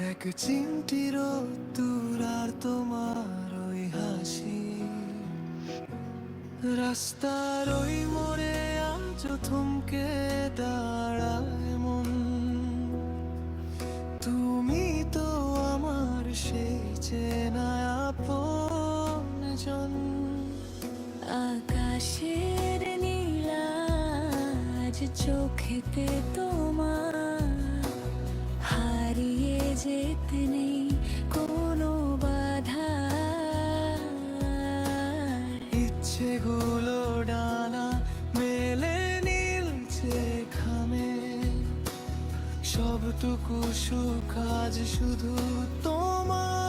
এক চিমটির দূর আর তোমার ওই হাসি, রাস্তার ওই মোড়ে আজ থমকে দাঁড়ায় মন। তুমি তো আমার সেই চেনা আপনজন। আকাশের নীলাজ চোখেতে তোমার, হারিয়ে যেতে নেই কোনো বাধা। ইচ্ছেগুলো ডানা মেলে নীলছে খামে, সবটুকু সুখ আজ শুধু তোমার